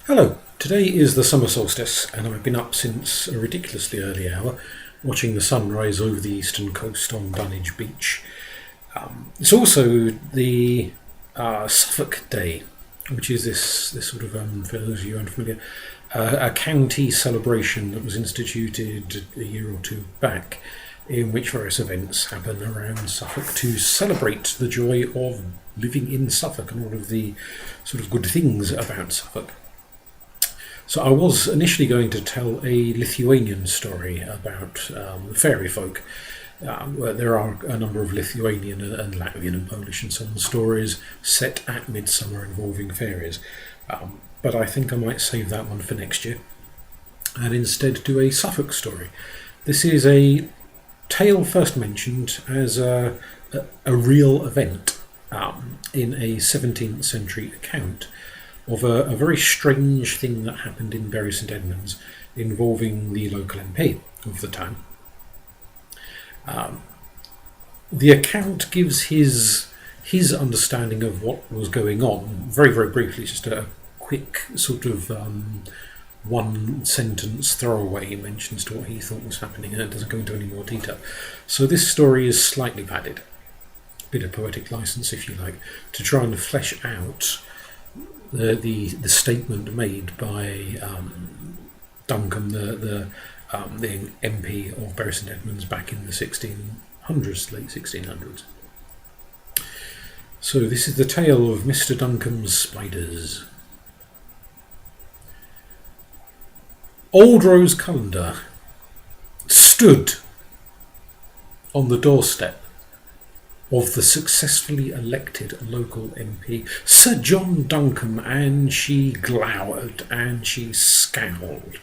Hello, today is the summer solstice and I've been up since a ridiculously early hour watching the sun rise over the eastern coast on Dunwich Beach. It's also the Suffolk Day, which is this sort of, for those of you unfamiliar, a county celebration that was instituted a year or two back, in which various events happen around Suffolk to celebrate the joy of living in Suffolk and all of the sort of good things about Suffolk. So I was initially going to tell a Lithuanian story about fairy folk. Where there are a number of Lithuanian and Latvian and Polish and so on stories set at midsummer involving fairies. But I think I might save that one for next year and instead do a Suffolk story. This is a tale first mentioned as a real event in a 17th century account of a very strange thing that happened in Bury St Edmunds involving the local MP of the time. The account gives his understanding of what was going on very, very briefly, just a quick sort of one sentence throwaway mentions to what he thought was happening, and it doesn't go into any more detail. So this story is slightly padded, a bit of poetic license if you like, to try and flesh out the statement made by Duncombe, the MP of Bury St Edmunds back in the 1600s, late 1600s. So this is the tale of Mr. Duncombe's spiders. Old Rose Callender stood on the doorstep of the successfully elected local MP, Sir John Duncombe, and she glowered and she scowled.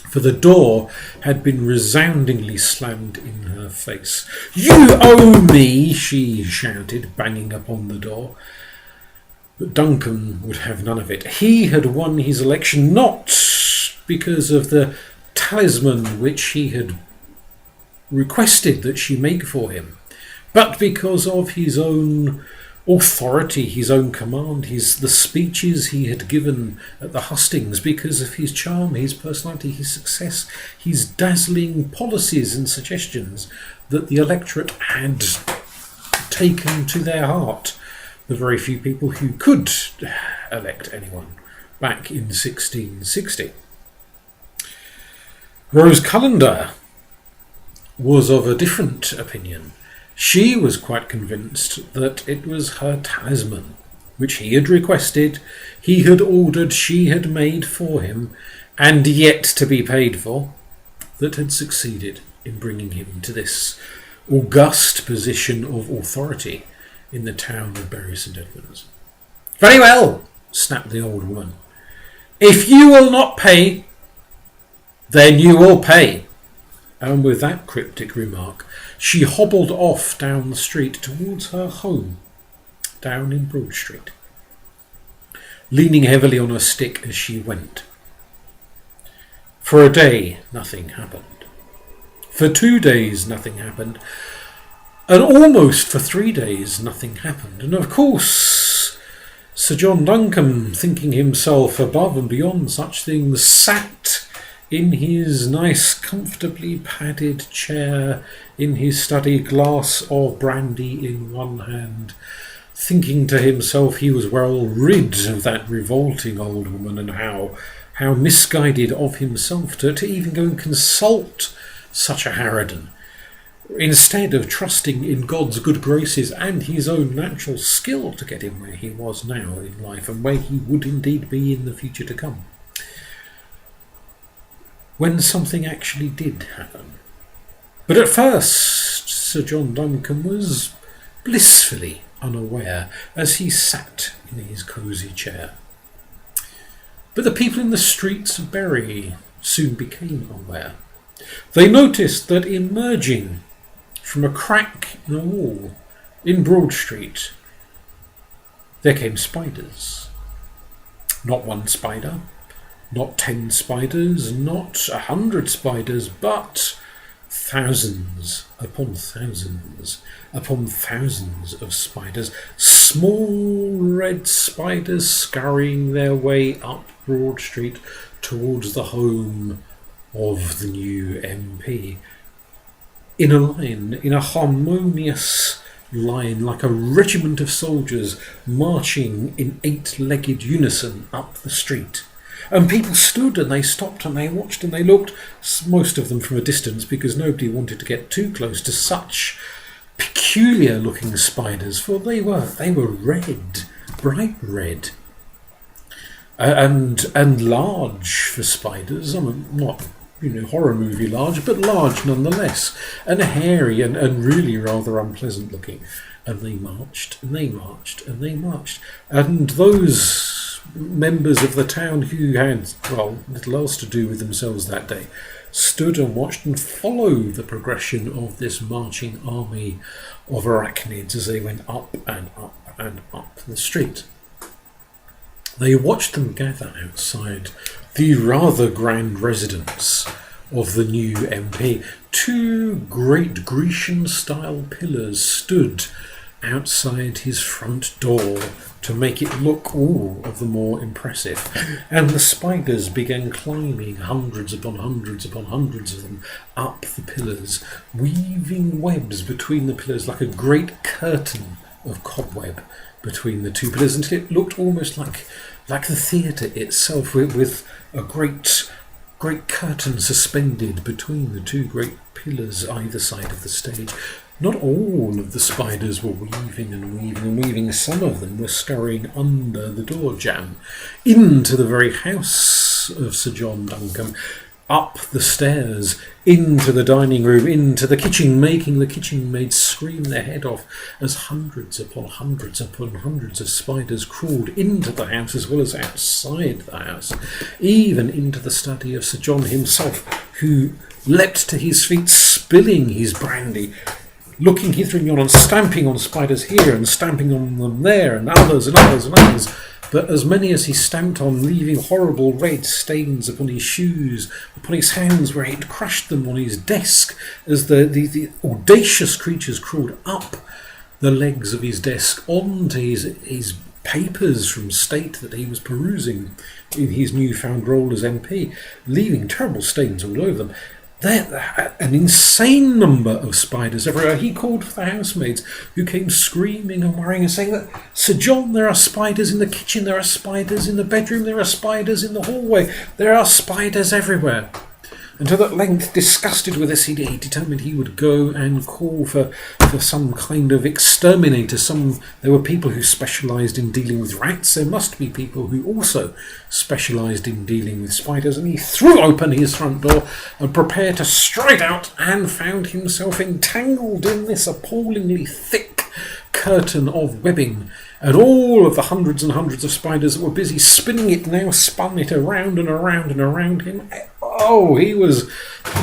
For the door had been resoundingly slammed in her face. "You owe me!" she shouted, banging upon the door. But Duncombe would have none of it. He had won his election not because of the talisman which he had requested that she make for him, but because of his own authority, his own command, the speeches he had given at the hustings, because of his charm, his personality, his success, his dazzling policies and suggestions that the electorate had taken to their heart. The very few people who could elect anyone back in 1660. Rose Callender was of a different opinion. She was quite convinced that it was her talisman, which he had requested, he had ordered, she had made for him, and yet to be paid for, that had succeeded in bringing him to this august position of authority in the town of Bury St Edmunds. "Very well," snapped the old woman. "If you will not pay, then you will pay." And with that cryptic remark, she hobbled off down the street towards her home, down in Broad Street, leaning heavily on her stick as she went. For a day, nothing happened. For 2 days, nothing happened. And almost for 3 days, nothing happened. And of course, Sir John Duncombe, thinking himself above and beyond such things, sat in his nice, comfortably padded chair in his study, glass of brandy in one hand, thinking to himself he was well rid of that revolting old woman, and how misguided of himself to even go and consult such a harridan, instead of trusting in God's good graces and his own natural skill to get him where he was now in life, and where he would indeed be in the future to come. When something actually did happen. But at first, Sir John Duncombe was blissfully unaware as he sat in his cosy chair. But the people in the streets of Bury soon became aware. They noticed that emerging from a crack in a wall in Broad Street, there came spiders. Not one spider, not 10 spiders, not 100 spiders, but thousands upon thousands upon thousands of spiders, small red spiders scurrying their way up Broad Street towards the home of the new MP, in a line, in a harmonious line, like a regiment of soldiers marching in 8-legged unison up the street. And people stood and they stopped and they watched and they looked, most of them from a distance, because nobody wanted to get too close to such peculiar looking spiders, for they were red, bright red, and large for spiders. I mean, not horror movie large, but large nonetheless, and hairy and really rather unpleasant looking. And they marched and they marched and they marched, and those members of the town who had little else to do with themselves that day stood and watched and followed the progression of this marching army of arachnids as they went up and up and up the street. They watched them gather outside the rather grand residence of the new MP. 2 great Grecian-style pillars stood outside his front door to make it look all of the more impressive, and the spiders began climbing, hundreds upon hundreds upon hundreds of them, up the pillars, weaving webs between the pillars like a great curtain of cobweb between the 2 pillars, until it looked almost like the theatre itself, with a great curtain suspended between the 2 great pillars either side of the stage. Not all of the spiders were weaving and weaving and weaving. Some of them were scurrying under the door jamb into the very house of Sir John Duncombe, up the stairs, into the dining room, into the kitchen, making the kitchen maids scream their head off as hundreds upon hundreds upon hundreds of spiders crawled into the house as well as outside the house, even into the study of Sir John himself, who leapt to his feet, spilling his brandy, looking hither and yon and stamping on spiders here and stamping on them there, and others and others and others. But as many as he stamped on, leaving horrible red stains upon his shoes, upon his hands where he'd crushed them, on his desk, as the audacious creatures crawled up the legs of his desk onto his papers from state that he was perusing in his newfound role as MP, leaving terrible stains all over them. An insane number of spiders everywhere. He called for the housemaids, who came screaming and worrying and saying that, "Sir John, there are spiders in the kitchen, there are spiders in the bedroom, there are spiders in the hallway, there are spiders everywhere." Until at length, disgusted with this, he determined he would go and call for some kind of exterminator. There were people who specialised in dealing with rats. There must be people who also specialised in dealing with spiders. And he threw open his front door and prepared to stride out, and found himself entangled in this appallingly thick curtain of webbing. And all of the hundreds and hundreds of spiders that were busy spinning it now spun it around and around and around him. Oh, he was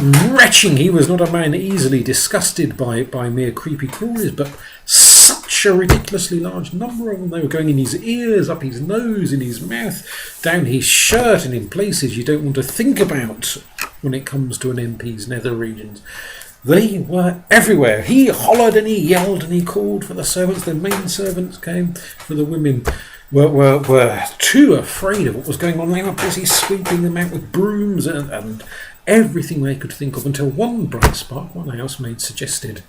retching. He was not a man easily disgusted by mere creepy crawlies, but such a ridiculously large number of them. They were going in his ears, up his nose, in his mouth, down his shirt, and in places you don't want to think about when it comes to an MP's nether regions. They were everywhere. He hollered and he yelled and he called for the servants. The main servants came, for the women were too afraid of what was going on. They were busy sweeping them out with brooms and everything they could think of, until one bright spark, one housemaid, suggested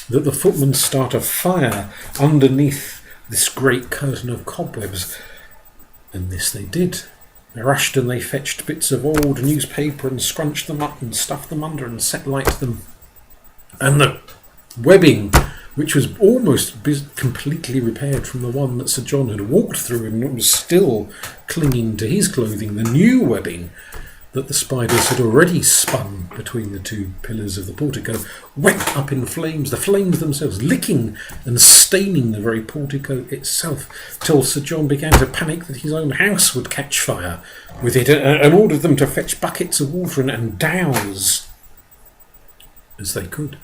that the footmen start a fire underneath this great curtain of cobwebs. And this they did. They rushed and they fetched bits of old newspaper and scrunched them up and stuffed them under and set light to them. And the webbing, which was almost completely repaired from the one that Sir John had walked through and was still clinging to his clothing, the new webbing that the spiders had already spun between the 2 pillars of the portico, went up in flames, the flames themselves licking and staining the very portico itself, till Sir John began to panic that his own house would catch fire with it, and ordered them to fetch buckets of water and douse as they could.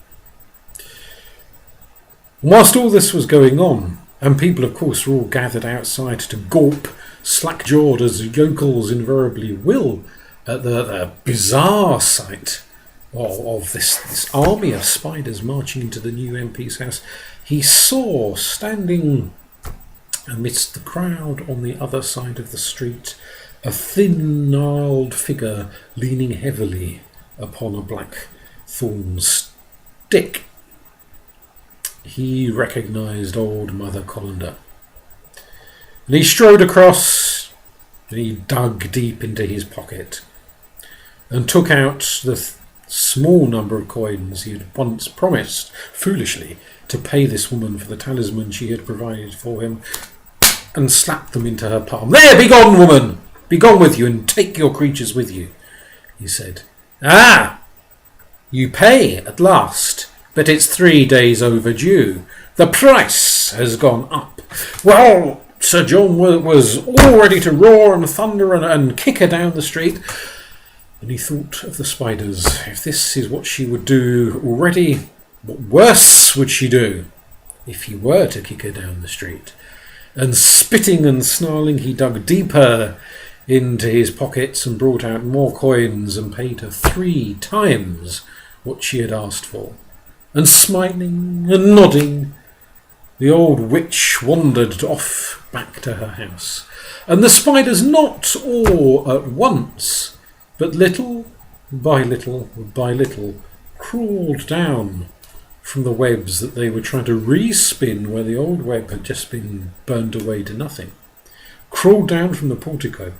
Whilst all this was going on, and people of course were all gathered outside to gawp, slack-jawed as yokels invariably will, at the bizarre sight of this army of spiders marching into the new MP's house, he saw, standing amidst the crowd on the other side of the street, a thin, gnarled figure leaning heavily upon a black thorn stick. He recognised old Mother Colander. And he strode across, and he dug deep into his pocket and took out the small number of coins he had once promised, foolishly, to pay this woman for the talisman she had provided for him, and slapped them into her palm. "There, be gone, woman! Be gone with you, and take your creatures with you," he said. "Ah! You pay at last, but it's 3 days overdue. The price has gone up." Well, Sir John was all ready to roar and thunder and kick her down the street. And he thought of the spiders. If this is what she would do already, what worse would she do if he were to kick her down the street? And spitting and snarling, he dug deeper into his pockets and brought out more coins and paid her 3 times what she had asked for. And smiling and nodding, the old witch wandered off back to her house. And the spiders, not all at once, but little by little by little, crawled down from the webs that they were trying to respin where the old web had just been burned away to nothing. Crawled down from the portico,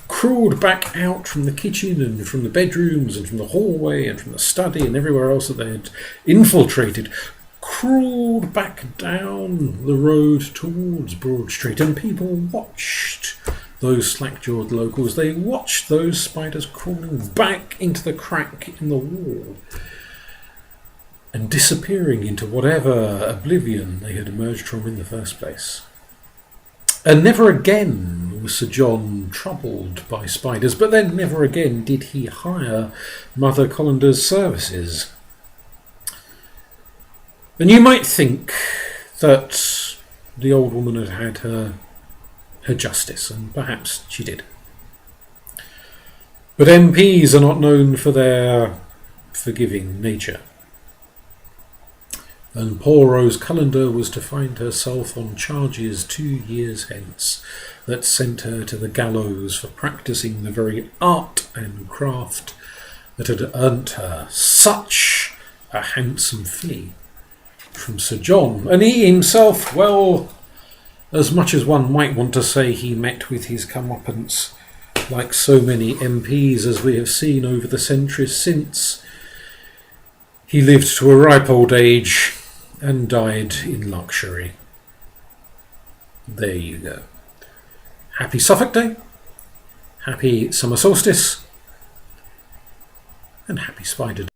crawled back out from the kitchen and from the bedrooms and from the hallway and from the study and everywhere else that they had infiltrated, crawled back down the road towards Broad Street, and people watched those slack-jawed locals. They watched those spiders crawling back into the crack in the wall and disappearing into whatever oblivion they had emerged from in the first place. And never again was Sir John troubled by spiders, but then never again did he hire Mother Colander's services. And you might think that the old woman had had her justice, and perhaps she did. But MPs are not known for their forgiving nature. And poor Rose Colander was to find herself on charges 2 years hence that sent her to the gallows for practising the very art and craft that had earned her such a handsome fee from Sir John. And he himself, well, as much as one might want to say he met with his comeuppance, like so many MPs as we have seen over the centuries since, he lived to a ripe old age and died in luxury. There you go. Happy Suffolk Day, happy summer solstice, and happy Spider Day.